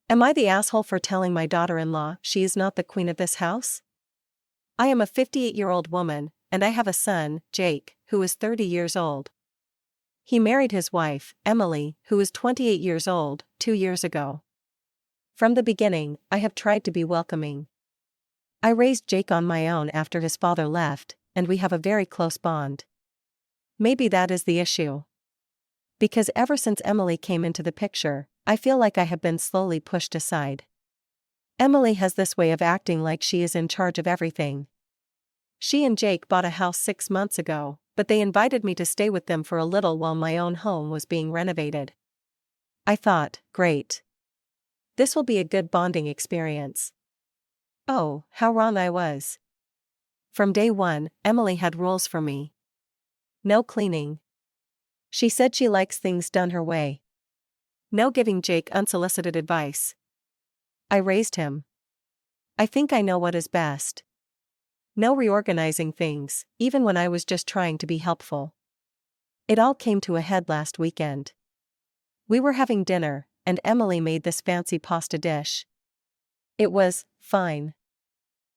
Am I the asshole for telling my daughter-in-law she is not the queen of this house? I am a 58-year-old woman, and I have a son, Jake, who is 30 years old. He married his wife, Emily, who is 28 years old, 2 years ago. From the beginning, I have tried to be welcoming. I raised Jake on my own after his father left, and we have a very close bond. Maybe that is the issue. Because ever since Emily came into the picture, I feel like I have been slowly pushed aside. Emily has this way of acting like she is in charge of everything. She and Jake bought a house 6 months ago, but they invited me to stay with them for a little while my own home was being renovated. I thought, great. This will be a good bonding experience. Oh, how wrong I was. From day one, Emily had rules for me. No cleaning. She said she likes things done her way. No giving Jake unsolicited advice. I raised him. I think I know what is best. No reorganizing things, even when I was just trying to be helpful. It all came to a head last weekend. We were having dinner, and Emily made this fancy pasta dish. It was fine.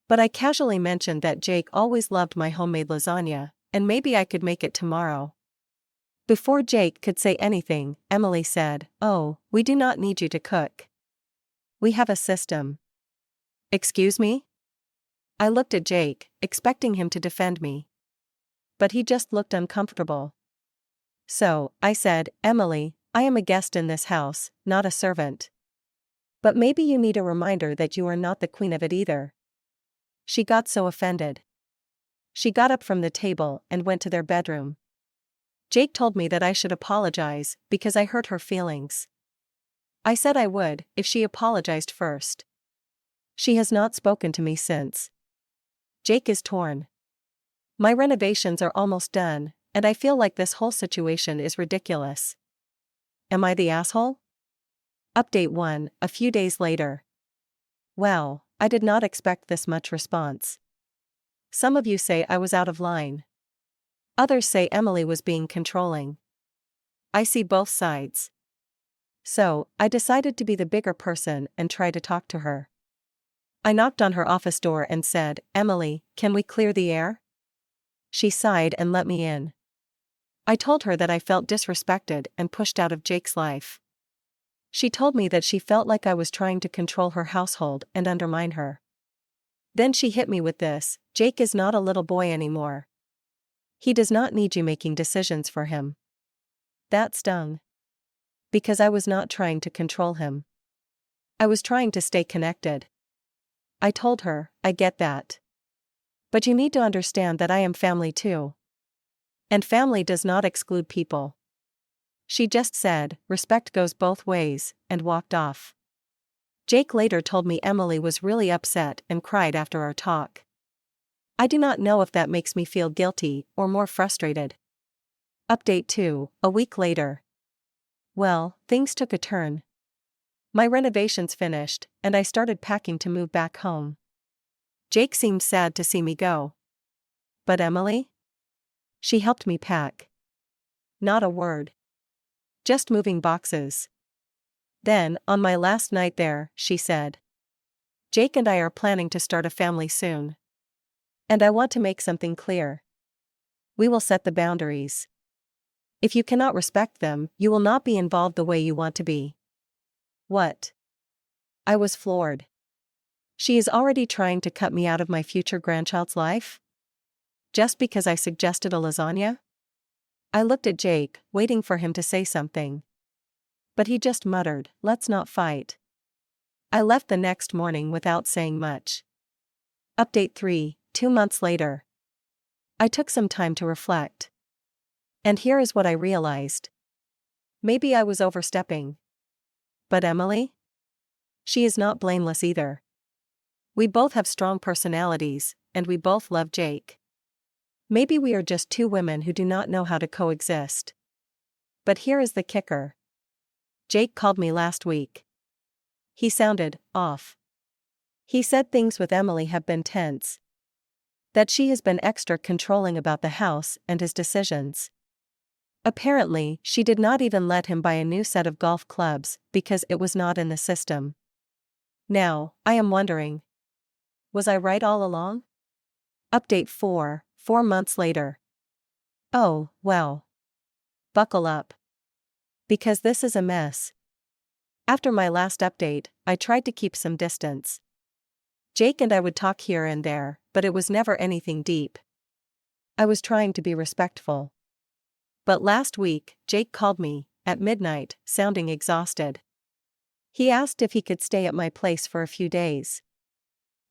But I casually mentioned that Jake always loved my homemade lasagna, and maybe I could make it tomorrow. Before Jake could say anything, Emily said, "Oh, we do not need you to cook. We have a system." Excuse me? I looked at Jake, expecting him to defend me. But he just looked uncomfortable. So, I said, "Emily, I am a guest in this house, not a servant. But maybe you need a reminder that you are not the queen of it either." She got so offended. She got up from the table and went to their bedroom. Jake told me that I should apologize because I hurt her feelings. I said I would if she apologized first. She has not spoken to me since. Jake is torn. My renovations are almost done, and I feel like this whole situation is ridiculous. Am I the asshole? Update 1, a few days later. Wow, I did not expect this much response. Some of you say I was out of line. Others say Emily was being controlling. I see both sides. So, I decided to be the bigger person and try to talk to her. I knocked on her office door and said, "Emily, can we clear the air?" She sighed and let me in. I told her that I felt disrespected and pushed out of Jake's life. She told me that she felt like I was trying to control her household and undermine her. Then she hit me with this: Jake is not a little boy anymore. He does not need you making decisions for him. That stung. Because I was not trying to control him. I was trying to stay connected. I told her, "I get that. But you need to understand that I am family too. And family does not exclude people." She just said, "Respect goes both ways," and walked off. Jake later told me Emily was really upset and cried after our talk. I do not know if that makes me feel guilty or more frustrated. Update 2, a week later. Well, things took a turn. My renovations finished, and I started packing to move back home. Jake seemed sad to see me go. But Emily? She helped me pack. Not a word. Just moving boxes. Then, on my last night there, she said, "Jake and I are planning to start a family soon. And I want to make something clear. We will set the boundaries. If you cannot respect them, you will not be involved the way you want to be." What? I was floored. She is already trying to cut me out of my future grandchild's life? Just because I suggested a lasagna? I looked at Jake, waiting for him to say something. But he just muttered, "Let's not fight." I left the next morning without saying much. Update 3, 2 months later. I took some time to reflect. And here is what I realized. Maybe I was overstepping. But Emily? She is not blameless either. We both have strong personalities, and we both love Jake. Maybe we are just two women who do not know how to coexist. But here is the kicker. Jake called me last week. He sounded off. He said things with Emily have been tense. That she has been extra controlling about the house and his decisions. Apparently, she did not even let him buy a new set of golf clubs because it was not in the system. Now, I am wondering. Was I right all along? Update 4, 4 months later. Oh, well. Buckle up. Because this is a mess. After my last update, I tried to keep some distance. Jake and I would talk here and there, but it was never anything deep. I was trying to be respectful. But last week, Jake called me, at midnight, sounding exhausted. He asked if he could stay at my place for a few days.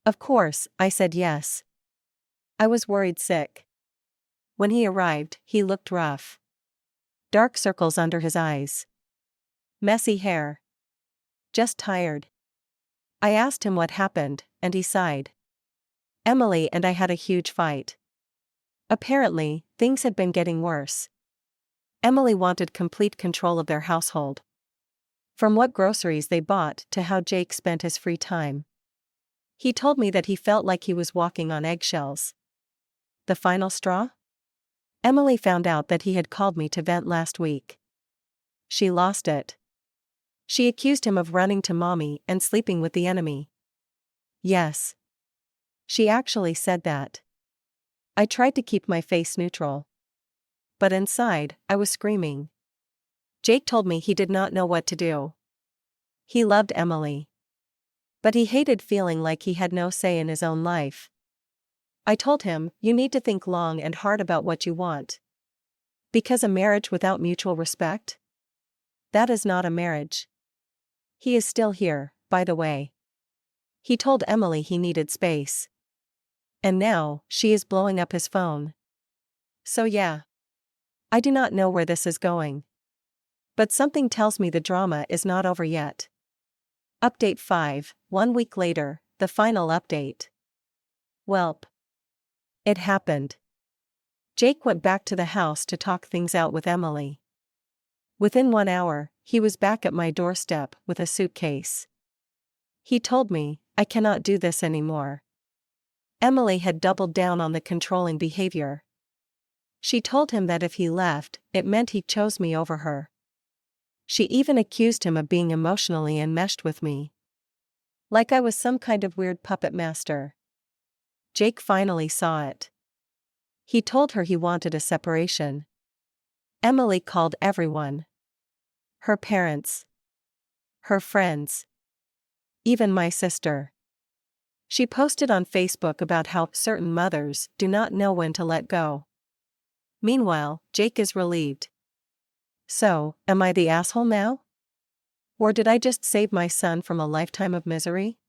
Of course, I said yes. I was worried sick. When he arrived, he looked rough. Dark circles under his eyes. Messy hair. Just tired. I asked him what happened, and he sighed. Emily and I had a huge fight. Apparently, things had been getting worse. Emily wanted complete control of their household. From what groceries they bought to how Jake spent his free time. He told me that he felt like he was walking on eggshells. The final straw? Emily found out that he had called me to vent last week. She lost it. She accused him of running to mommy and sleeping with the enemy. Yes. She actually said that. I tried to keep my face neutral. But inside, I was screaming. Jake told me he did not know what to do. He loved Emily. But he hated feeling like he had no say in his own life. I told him, you need to think long and hard about what you want. Because a marriage without mutual respect? That is not a marriage. He is still here, by the way. He told Emily he needed space. And now, she is blowing up his phone. So yeah. I do not know where this is going. But something tells me the drama is not over yet. Update 5, 1 week later, the final update. Welp. It happened. Jake went back to the house to talk things out with Emily. Within 1 hour, he was back at my doorstep with a suitcase. He told me, I cannot do this anymore. Emily had doubled down on the controlling behavior. She told him that if he left, it meant he chose me over her. She even accused him of being emotionally enmeshed with me. Like I was some kind of weird puppet master. Jake finally saw it. He told her he wanted a separation. Emily called everyone. Her parents. Her friends. Even my sister. She posted on Facebook about how certain mothers do not know when to let go. Meanwhile, Jake is relieved. So, am I the asshole now? Or did I just save my son from a lifetime of misery?